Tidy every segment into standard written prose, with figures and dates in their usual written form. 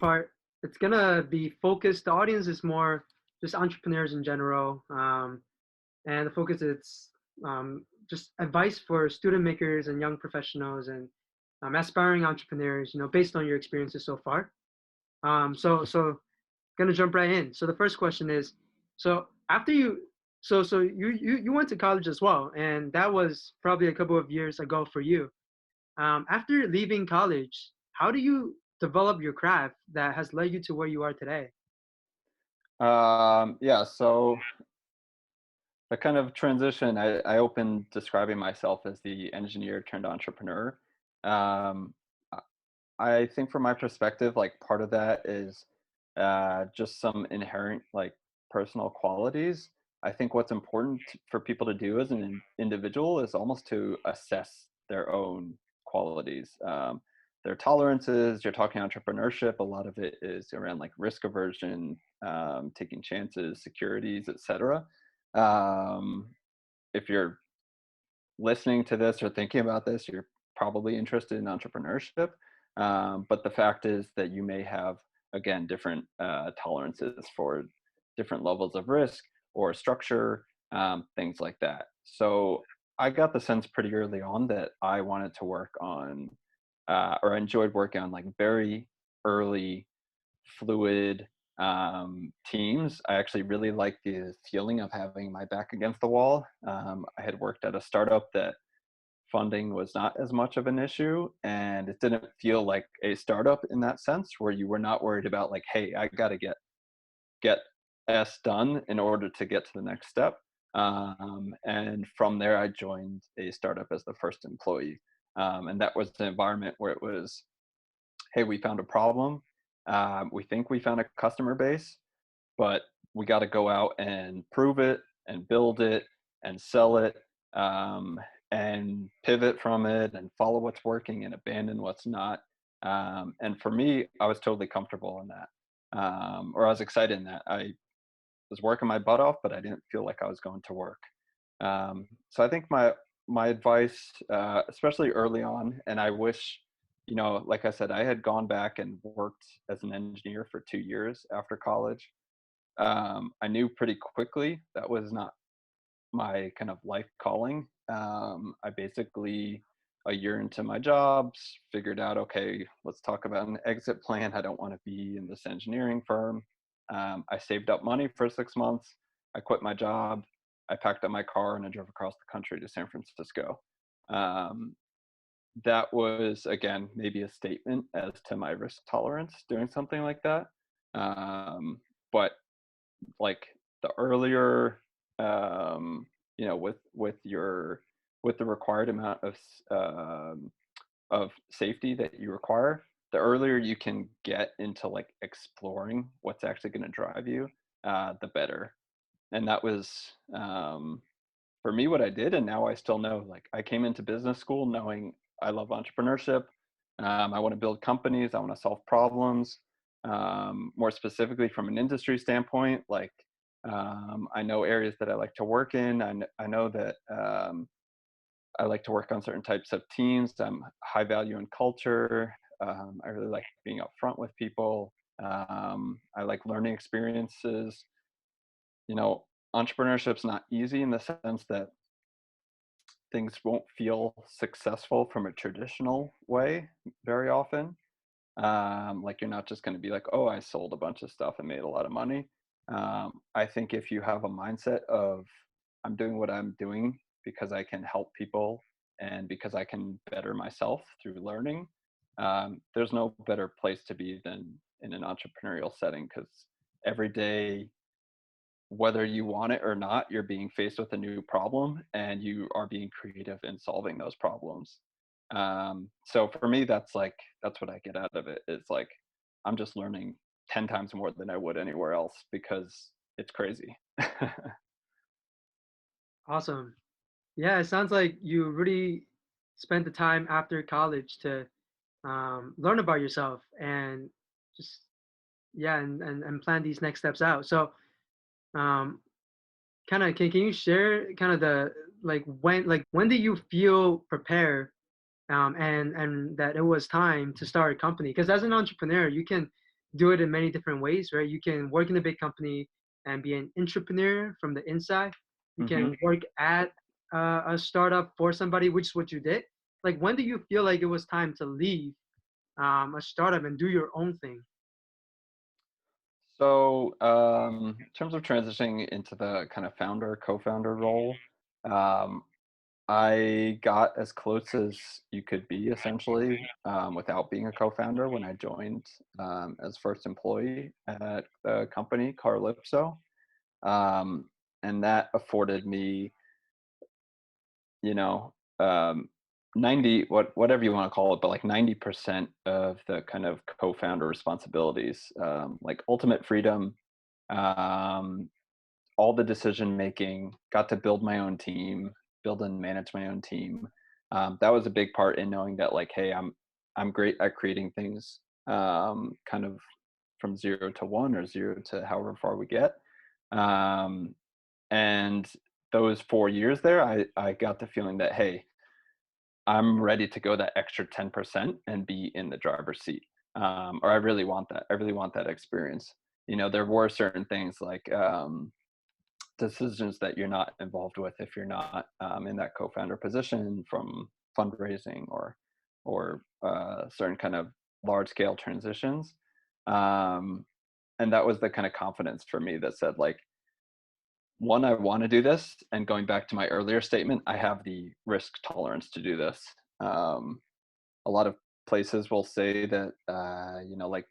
most part, it's gonna be focused. The audience is more just entrepreneurs in general, and the focus is just advice for student makers and young professionals and aspiring entrepreneurs. Based on your experiences so far. So gonna jump right in. So the first question is, so after you, so you went to college as well, and that was probably a couple of years ago for you. After leaving college, how do you develop your craft that has led you to where you are today? Yeah, so the kind of transition, I opened describing myself as the engineer turned entrepreneur. Um, I I think from my perspective, like part of that is just some inherent like personal qualities. I think what's important for people to do as an individual is almost to assess their own qualities. Their tolerances, you're talking entrepreneurship, a lot of it is around like risk aversion, taking chances, securities, etc. Um, if you're listening to this or thinking about this, you're probably interested in entrepreneurship. But the fact is that you may have, again, different tolerances for different levels of risk or structure, things like that. So I got the sense pretty early on that I wanted to work on, or I enjoyed working on like very early fluid teams. I actually really like the feeling of having my back against the wall. I had worked at a startup that funding was not as much of an issue, and it didn't feel like a startup in that sense, where you were not worried about like, hey, I got to get S done in order to get to the next step. And from there, I joined a startup as the first employee, and that was an environment where it was, hey, we found a problem. We think we found a customer base, but we got to go out and prove it and build it and sell it, and pivot from it and follow what's working and abandon what's not. And for me, I was totally comfortable in that, or I was excited in that. I was working my butt off, but I didn't feel like I was going to work. So I think my advice, especially early on, and I wish, like I said, I had gone back and worked as an engineer for 2 years after college. I knew pretty quickly that was not my kind of life calling. I basically, a year into my jobs, figured out, okay, let's talk about an exit plan. I don't want to be in this engineering firm. I saved up money for 6 months. I quit my job. I packed up my car and I drove across the country to San Francisco. Um, that was, again, maybe a statement as to my risk tolerance doing something like that. But like the earlier, with the required amount of safety that you require, the earlier you can get into like exploring what's actually going to drive you, the better. And that was, for me, what I did. And now I still know, like, I came into business school knowing I love entrepreneurship. I want to build companies. I want to solve problems. More specifically, from an industry standpoint, like, I know areas that I like to work in. I know that I like to work on certain types of teams. I'm high value in culture. I really like being upfront with people. I like learning experiences. You know, entrepreneurship's not easy in the sense that things won't feel successful from a traditional way very often. Like, you're not just going to be like, oh, I sold a bunch of stuff and made a lot of money. I think if you have a mindset of, I'm doing what I'm doing because I can help people and because I can better myself through learning, there's no better place to be than in an entrepreneurial setting, because every day, whether you want it or not, you're being faced with a new problem and you are being creative in solving those problems. So for me, that's what I get out of it. It's like, I'm just learning 10 times more than I would anywhere else because it's crazy. Awesome. Yeah, it sounds like you really spent the time after college to learn about yourself and just yeah, and plan these next steps out. So, um, kind of can you share kind of the when did you feel prepared and that it was time to start a company? Because as an entrepreneur, you can do it in many different ways, right? You can work in a big company and be an entrepreneur from the inside. You Hmm. can work at a startup for somebody, which is what you did. Like, when do you feel like it was time to leave a startup and do your own thing? So, in terms of transitioning into the kind of founder, co-founder role, um, I got as close as you could be essentially without being a co-founder when I joined as first employee at the company Carlypso, um, and that afforded me, you know, um, 90 whatever you want to call it, but like 90% of the kind of co-founder responsibilities, like ultimate freedom, um, all the decision making, got to build my own team, build and manage my own team. That was a big part in knowing that like, hey, I'm great at creating things, kind of from 0 to 1 or 0 to however far we get. Um, and those 4 years there, I got the feeling that hey, I'm ready to go that extra 10% and be in the driver's seat. Or I really want that. I really want that experience. There were certain things like decisions that you're not involved with if you're not in that co-founder position, from fundraising or certain kind of large scale transitions. Um, and that was the kind of confidence for me that said like, one, I want to do this, and going back to my earlier statement, I have the risk tolerance to do this. Um, a lot of places will say that like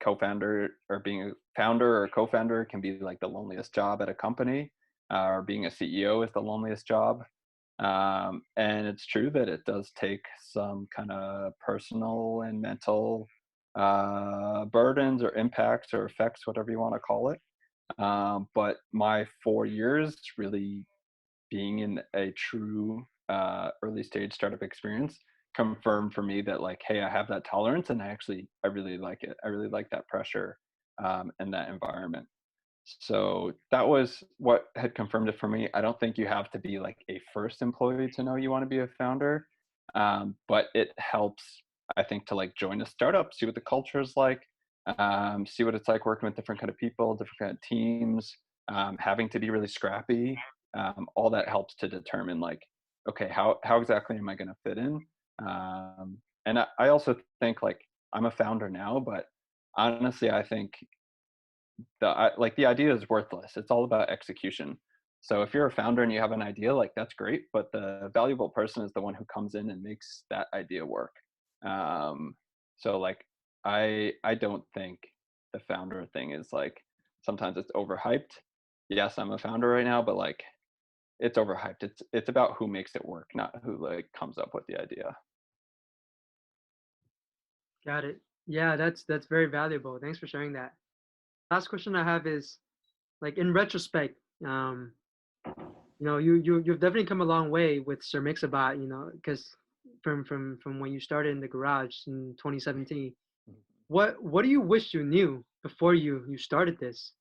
co-founder or being a founder or co-founder can be like the loneliest job at a company, or being a CEO is the loneliest job. And it's true that it does take some kind of personal and mental burdens or impacts or effects, whatever you want to call it. But my 4 years really being in a true early stage startup experience confirmed for me that like, hey, I have that tolerance, and I really like it. I really like that pressure and that environment. So that was what had confirmed it for me. I don't think you have to be like a first employee to know you want to be a founder, but it helps, I think, to like join a startup, see what the culture is like, see what it's like working with different kind of people, different kind of teams, having to be really scrappy. All that helps to determine like, okay, how exactly am I going to fit in? And I also think like I'm a founder now, but honestly, I think like the idea is worthless. It's all about execution. So if you're a founder and you have an idea, like that's great, but the valuable person is the one who comes in and makes that idea work. Um, so like I don't think the founder thing is like, sometimes it's overhyped. Yes, I'm a founder right now, but like it's overhyped. It's about who makes it work, not who like comes up with the idea. Got it. Yeah, that's very valuable. Thanks for sharing that. Last question I have is, like, in retrospect, you've definitely come a long way with SirMixABot, because from when you started in the garage in 2017. What do you wish you knew before you started this?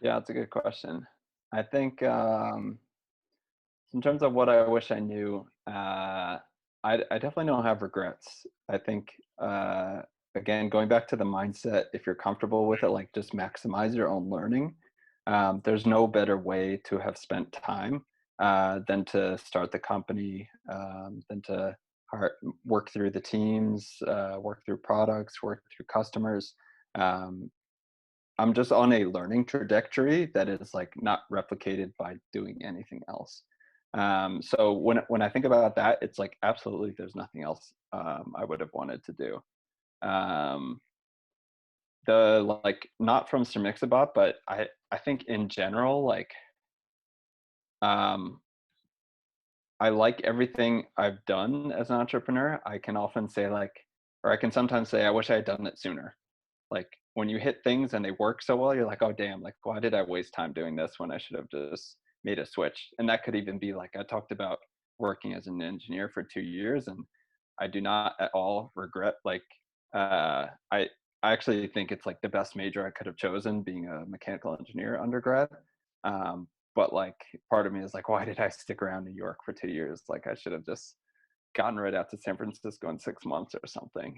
Yeah, that's a good question. I think in terms of what I wish I knew, I definitely don't have regrets. I think, again, going back to the mindset, if you're comfortable with it, like just maximize your own learning. There's no better way to have spent time than to start the company, than to work through the teams, work through products, work through customers. Um, I'm just on a learning trajectory that is like not replicated by doing anything else. So when I think about that, it's like absolutely there's nothing else I would have wanted to do. Um, the like not from SirMixABot, but I think in general, like um, I like everything I've done as an entrepreneur. I can often say like, or I can sometimes say I wish I had done it sooner. Like when you hit things and they work so well, you're like, oh damn, like why did I waste time doing this when I should have just made a switch? And that could even be like, I talked about working as an engineer for 2 years, and I do not at all regret like I actually think it's like the best major I could have chosen, being a mechanical engineer undergrad. But like part of me is like, why did I stick around New York for 2 years? Like I should have just gotten right out to San Francisco in 6 months or something.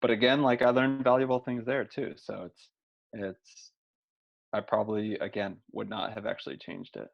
but again, like I learned valuable things there too. So it's I probably again would not have actually changed it.